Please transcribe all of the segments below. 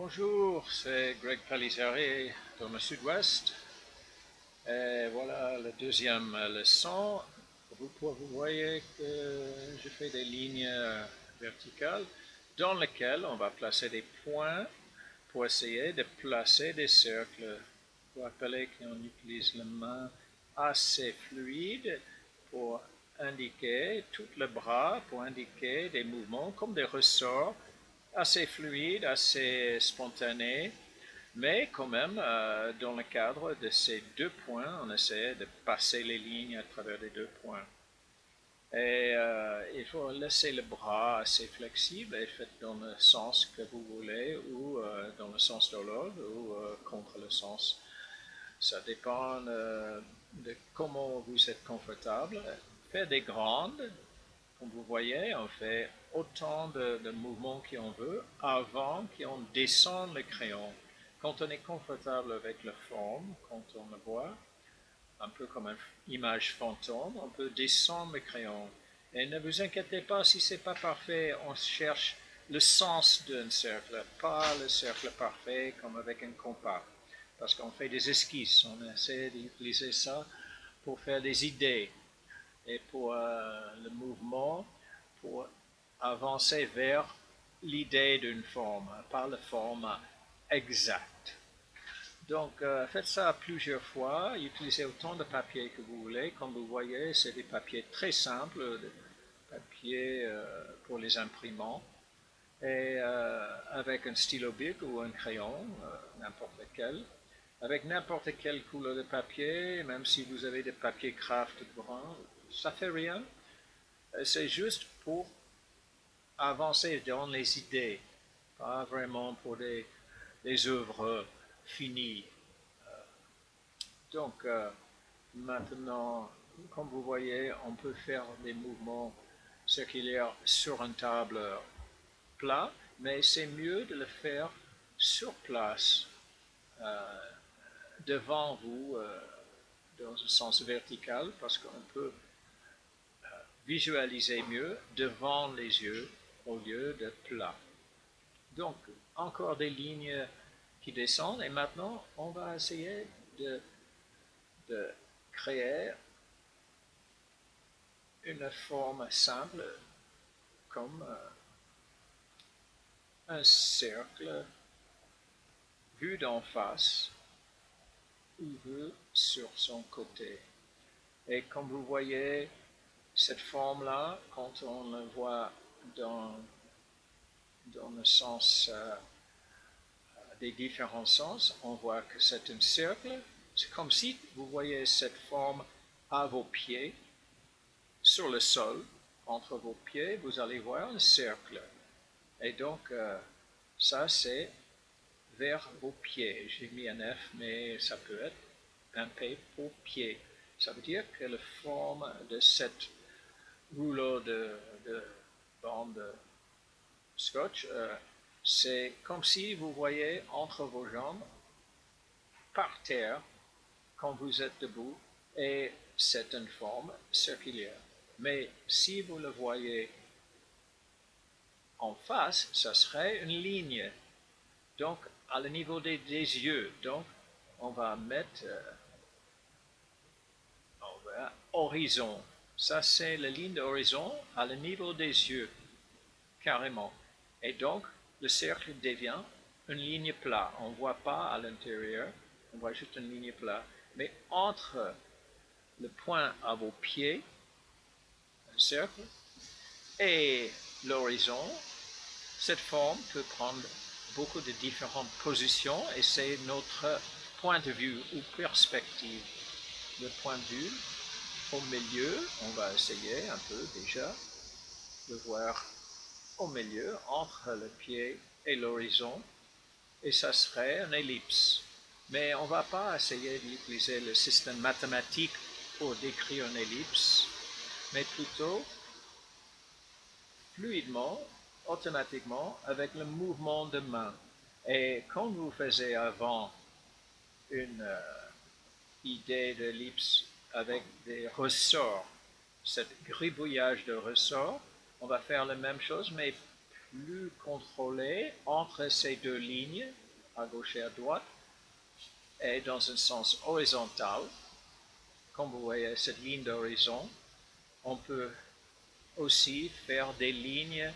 Bonjour, c'est Greg Palisari dans le sud-ouest. Et voilà la deuxième leçon. Vous voyez que je fais des lignes verticales dans lesquelles on va placer des points pour essayer de placer des cercles. Vous rappelez qu'on utilise la main assez fluide pour indiquer tout le bras, pour indiquer des mouvements comme des ressorts assez fluides, assez spontanés, mais quand même, dans le cadre de ces deux points, on essaie de passer les lignes à travers les deux points. Et il faut laisser le bras assez flexible et fait dans le sens que vous voulez, ou dans le sens de l'autre, ou contre le sens. Ça dépend de comment vous êtes confortable. Faire des grandes, comme vous voyez, on fait autant de mouvements qu'on veut avant qu'on descende le crayon. Quand on est confortable avec la forme, quand on le voit, un peu comme une image fantôme, on peut descendre le crayon. Et ne vous inquiétez pas si ce n'est pas parfait, on cherche le sens d'un cercle, pas le cercle parfait comme avec un compas. Parce qu'on fait des esquisses, on essaie d'utiliser ça pour faire des idées et pour le mouvement, pour avancer vers l'idée d'une forme, pas la forme exacte. Donc, faites ça plusieurs fois, utilisez autant de papier que vous voulez. Comme vous voyez, c'est des papiers très simples, des papiers pour les imprimants, et avec un stylo bic ou un crayon, n'importe lequel, avec n'importe quelle couleur de papier, même si vous avez des papiers craft brun, ça fait rien. C'est juste pour avancer dans les idées, pas vraiment pour des œuvres finies. Donc, maintenant, comme vous voyez, on peut faire des mouvements circulaires sur une table plat, mais c'est mieux de le faire sur place, euh, devant vous, dans un sens vertical, parce qu'on peut visualiser mieux devant les yeux au lieu de plat. Donc, encore des lignes qui descendent, et maintenant, on va essayer de créer une forme simple comme un cercle vu d'en face ou vu sur son côté. Et comme vous voyez, cette forme-là, quand on la voit dans le sens des différents sens, on voit que c'est un cercle. C'est comme si vous voyez cette forme à vos pieds, sur le sol, entre vos pieds, vous allez voir un cercle. Et donc, ça c'est vers vos pieds. J'ai mis un F, mais ça peut être un P pour pied. Ça veut dire que la forme de cette rouleau de bande scotch, c'est comme si vous voyez entre vos jambes, par terre, quand vous êtes debout, et c'est une forme circulaire. Mais si vous le voyez en face, ça serait une ligne. Donc, à le niveau des yeux, donc, on va mettre horizon. Ça, c'est la ligne d'horizon à le niveau des yeux, carrément. Et donc, le cercle devient une ligne plate. On ne voit pas à l'intérieur, on voit juste une ligne plate. Mais entre le point à vos pieds, un cercle, et l'horizon, cette forme peut prendre beaucoup de différentes positions et c'est notre point de vue ou perspective. Le point de vue au milieu, on va essayer un peu déjà de voir au milieu entre le pied et l'horizon et ça serait une ellipse. Mais on ne va pas essayer d'utiliser le système mathématique pour décrire une ellipse, mais plutôt fluidement, automatiquement, avec le mouvement de main. Et quand vous faisiez avant une idée d'ellipse avec des ressorts, ce gribouillage de ressorts, on va faire la même chose, mais plus contrôlé entre ces deux lignes, à gauche et à droite, et dans un sens horizontal. Comme vous voyez cette ligne d'horizon, on peut aussi faire des lignes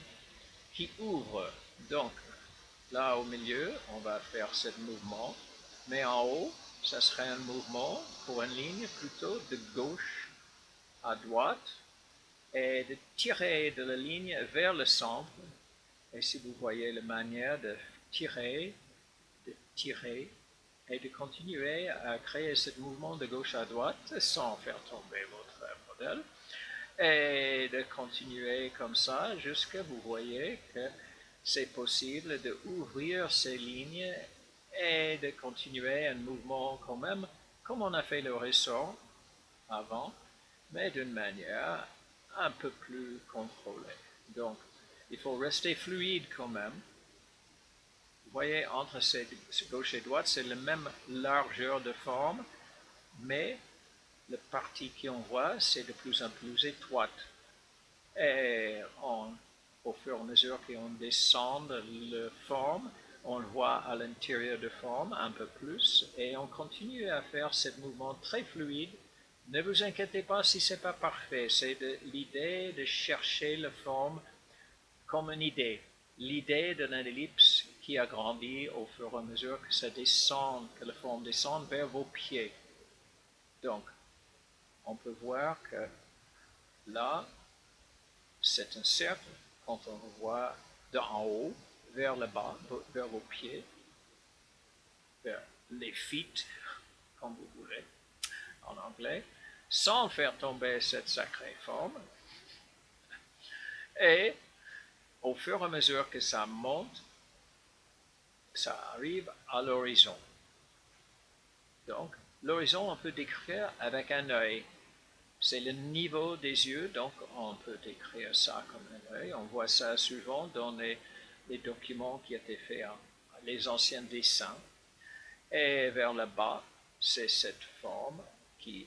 qui ouvrent. Donc, là au milieu, on va faire ce mouvement, mais en haut, ça serait un mouvement pour une ligne plutôt de gauche à droite et de tirer de la ligne vers le centre. Et si vous voyez la manière de tirer et de continuer à créer ce mouvement de gauche à droite sans faire tomber votre modèle, et de continuer comme ça jusqu'à vous voyez que c'est possible d'ouvrir ces lignes et de continuer un mouvement quand même, comme on a fait le ressort avant, mais d'une manière un peu plus contrôlée. Donc, il faut rester fluide quand même. Vous voyez, entre ces gauche et droite, c'est la même largeur de forme, mais la partie qu'on voit, c'est de plus en plus étroite. Et au fur et à mesure qu'on descend la forme, on voit à l'intérieur de forme un peu plus, et on continue à faire ce mouvement très fluide. Ne vous inquiétez pas si ce n'est pas parfait, c'est l'idée de chercher la forme comme une idée. L'idée d'une ellipse qui agrandit au fur et à mesure que ça descend, que la forme descend vers vos pieds. Donc, on peut voir que là, c'est un cercle quand on voit d'en haut vers le bas, vers vos pieds, vers les feet, comme vous voulez, en anglais, sans faire tomber cette sacrée forme. Et au fur et à mesure que ça monte, ça arrive à l'horizon. Donc, l'horizon, on peut décrire avec un œil. C'est le niveau des yeux, donc on peut décrire ça comme un œil. On voit ça souvent dans les documents qui étaient faits, les anciens dessins. Et vers le bas, c'est cette forme qui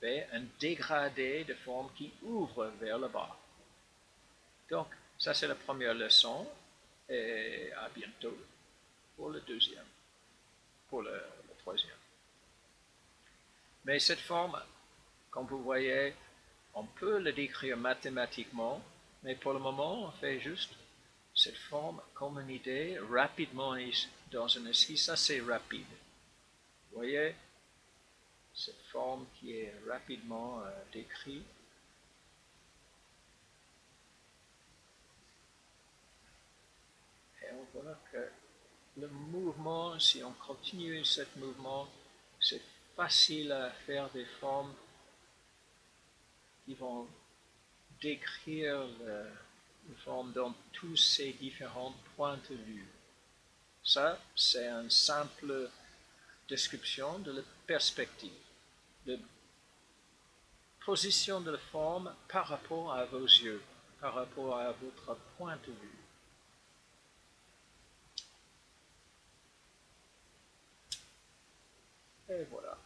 fait un dégradé de forme qui ouvre vers le bas. Donc, ça c'est la première leçon, et à bientôt pour le deuxième, pour le troisième. Mais cette forme, comme vous voyez, on peut le décrire mathématiquement, mais pour le moment, on fait juste cette forme comme une idée rapidement dans un esquisse assez rapide. Vous voyez, cette forme qui est rapidement décrite. Et on voit que le mouvement, si on continue ce mouvement, c'est facile à faire des formes qui vont décrire une forme dans tous ces différents points de vue. Ça, c'est une simple description de la perspective, de position de la forme par rapport à vos yeux, par rapport à votre point de vue. Et voilà.